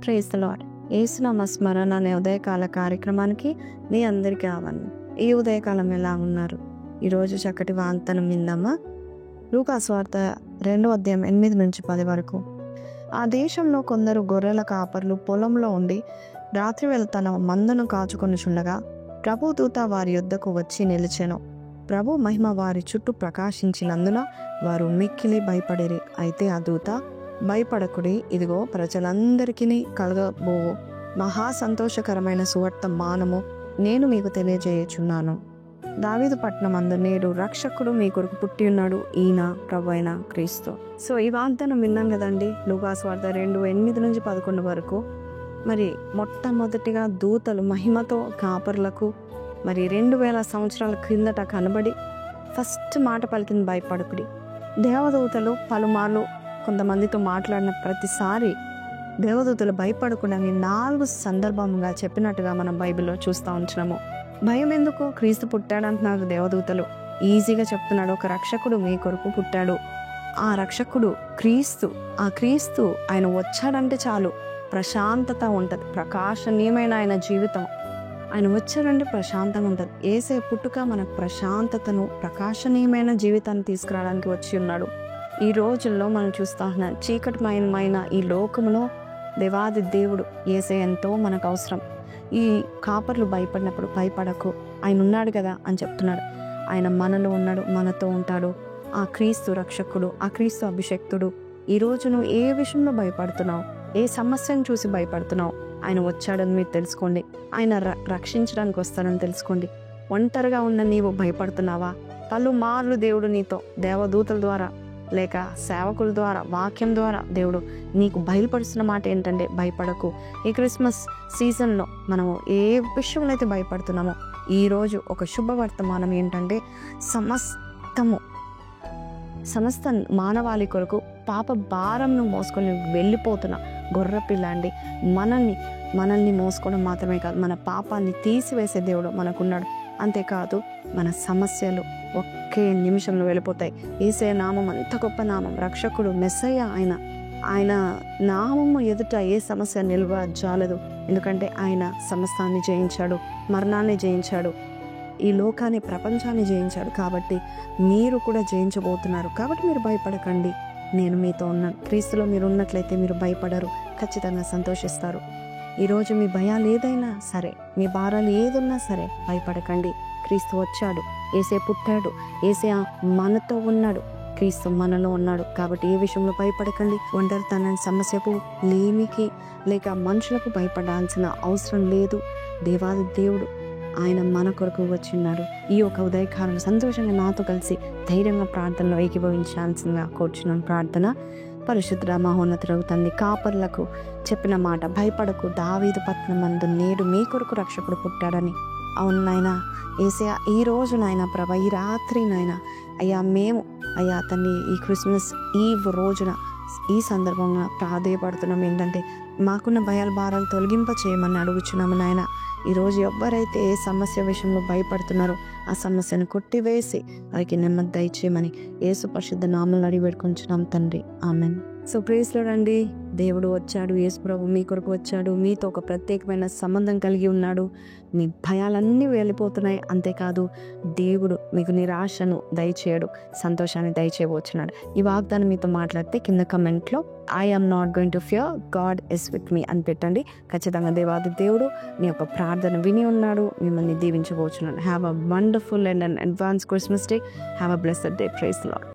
Praise the lord. యేసునామ స్మరణ అనే ఉదయకాల కార్యక్రమానికి మీ అందరికీ ఆహ్వానం. ఈ ఉదయకాలం ఎలా ఉన్నారు? ఈరోజు చక్కటి వాగ్దానం విందామా? లూకా సువార్త 2:8-10 వరకు. ఆ దేశంలో కొందరు గొర్రెల కాపర్లు పొలంలో ఉండి రాత్రివేళ తన మందను కాచుకొనుచుండగా ప్రభు దూత వారి యొద్దకు వచ్చి నిలిచెను. ప్రభు మహిమ వారి చుట్టూ ప్రకాశించినందున వారు మిక్కిలి భయపడిరి. అయితే ఆ దూత, భయపడకుడి, ఇదిగో ప్రజలందరికీ కలగబోవు మహా సంతోషకరమైన సువర్తమానము నేను మీకు తెలియజేయుచున్నాను. దావీదు పట్టణం అందు నేడు రక్షకుడు మీ కొరకు పుట్టి ఉన్నాడు, ఈయన ప్రభువైన క్రీస్తు. సో ఈ వాగ్దానం విన్నాం కదండి, లూకా సువార్త 2:8-11 వరకు. మరి మొట్టమొదటిగా దూతలు మహిమతో కాపర్లకు మరి 2000 సంవత్సరాల క్రిందట కనబడి ఫస్ట్ మాట పలికింది భయపడకుడి. దేవదూతలు పలుమార్లు కొంతమందితో మాట్లాడిన ప్రతిసారి దేవదూతలు భయపడకుండా 4 సందర్భంగా చెప్పినట్టుగా మనం బైబిల్లో చూస్తూ ఉంటున్నాము. భయం ఎందుకు? క్రీస్తు పుట్టాడు అంటున్నారు దేవదూతలు. ఈజీగా చెప్తున్నాడు, ఒక రక్షకుడు మీ కొరకు పుట్టాడు. ఆ రక్షకుడు క్రీస్తు. ఆ క్రీస్తు ఆయన వచ్చాడంటే చాలు ప్రశాంతత ఉంటుంది, ప్రకాశనీయమైన ఆయన జీవితం. ఆయన వచ్చాడంటే ప్రశాంతంగా ఉంటుంది. యేసే పుట్టుక మనకు ప్రశాంతతను, ప్రకాశనీయమైన జీవితాన్ని తీసుకురావడానికి వచ్చి ఉన్నాడు. ఈ రోజుల్లో మనం చూస్తా ఉన్నాం, చీకటిమయమైన ఈ లోకంలో దేవాది దేవుడు యేసే ఎంతో మనకు అవసరం. ఈ కాపర్లు భయపడినప్పుడు భయపడకు, ఆయన ఉన్నాడు కదా అని చెప్తున్నాడు. ఆయన మనలో ఉన్నాడు, మనతో ఉంటాడు. ఆ క్రీస్తు రక్షకుడు, ఆ క్రీస్తు అభిషక్తుడు. ఈరోజు నువ్వు ఏ విషయంలో భయపడుతున్నావు, ఏ సమస్యను చూసి భయపడుతున్నావు, ఆయన వచ్చాడని మీరు తెలుసుకోండి. ఆయన రక్షించడానికి వస్తాడని తెలుసుకోండి. ఒంటరిగా ఉన్న నీవు భయపడుతున్నావా? పలుమార్లు దేవుడు నీతో దేవదూతల ద్వారా లేక సేవకుల ద్వారా, వాక్యం ద్వారా దేవుడు నీకు బయలుపరుస్తున్న మాట ఏంటంటే భయపడకు. ఈ క్రిస్మస్ సీజన్లో మనము ఏ విషయంలో అయితే భయపడుతున్నామో, ఈరోజు ఒక శుభవర్తమానం ఏంటంటే సమస్త మానవాళి కొరకు పాప భారంను మోసుకొని వెళ్ళిపోతున్న గొర్రెపిల్ల అండి. మనల్ని మోసుకోవడం మాత్రమే కాదు, మన పాపాన్ని తీసివేసే దేవుడు మనకున్నాడు. అంతేకాదు మన సమస్యలు ఒకే నిమిషంలో వెళ్ళిపోతాయి. యేసయ్య నామం అంత గొప్ప నామం, రక్షకుడు మెస్సయ్య. ఆయన నామము ఎదుట ఏ సమస్య నిల్వ జాలదు. ఎందుకంటే ఆయన సమస్తాన్ని జయించాడు, మరణాన్ని జయించాడు, ఈ లోకాన్ని, ప్రపంచాన్ని జయించాడు. కాబట్టి మీరు కూడా జయించబోతున్నారు. కాబట్టి మీరు భయపడకండి, నేను మీతో ఉన్నాను. క్రీస్తులో మీరు ఉన్నట్లయితే మీరు భయపడరు, ఖచ్చితంగా సంతోషిస్తారు. ఈరోజు మీ భయాలు ఏదైనా సరే, మీ భారాలు ఏదున్నా సరే భయపడకండి. క్రీస్తు వచ్చాడు, యేసే పుట్టాడు, యేసే మనతో ఉన్నాడు, క్రీస్తు మనలో ఉన్నాడు. కాబట్టి ఏ విషయంలో భయపడకండి. ఒంటరితనం సమస్యకు, లేమికి లేక మనుషులకు భయపడాల్సిన అవసరం లేదు. దేవాది దేవుడు ఆయన మన కొరకు వచ్చిన్నాడు. ఈ యొక్క ఉదయకాలం సంతోషంగా నాతో కలిసి ధైర్యంగా ప్రార్థనలో ఏకీభవించాల్సిందిగా కోరుచున్నాను. ప్రార్థన. పరిశుద్ధ మహోన్నతుడగు తండ్రి, కాపర్లకు చెప్పిన మాట భయపడకు, దావీదు పట్టణం నందు నేడు మీ కొరకు రక్షకుడు పుట్టాడని. అవును నాయనా యేసయ్య, ఈ రోజు నాయన ప్రభా, ఈ రాత్రి నాయన అయ్యా, మేము అయ్యా తండ్రి ఈ క్రిస్మస్ ఈవ్ రోజున ఈ సందర్భంగా ప్రాధేయపడుతున్నాం ఏంటంటే మాకున్న భయాల భారాలు తొలగింప చేయమని అడుగుచున్నాము నాయన. ఈరోజు ఎవరైతే ఏ సమస్య విషయంలో భయపడుతున్నారో ఆ సమస్యను కొట్టివేసి వారికి నెమ్మది దయచేయమని యేసు పరిశుద్ధ నామములో అడిగి పెట్టుకుంటున్నాం తండ్రి, ఆమెన్. సో ప్రైజ్ లార్డ్ అండి. దేవుడు వచ్చాడు, యేసు ప్రభు మీ కొరకు వచ్చాడు, మీతో ఒక ప్రత్యేకమైన సంబంధం కలిగి ఉన్నాడు. మీ భయాలన్నీ వెళ్ళిపోతున్నాయి. అంతేకాదు దేవుడు మీకు నిరాశను దయచేయడు, సంతోషాన్ని దయచేయబోచున్నాడు. ఈ వాగ్దానం మీతో మాట్లాడితే కింద కమెంట్లో I am not going to fear, God is with me అని పెట్టండి. ఖచ్చితంగా దేవాది దేవుడు మీ యొక్క ప్రార్థన విని ఉన్నాడు, మిమ్మల్ని దీవించబోచున్నాడు. Have a wonderful and an advance Christmas day. Have a blessed day. Praise lord.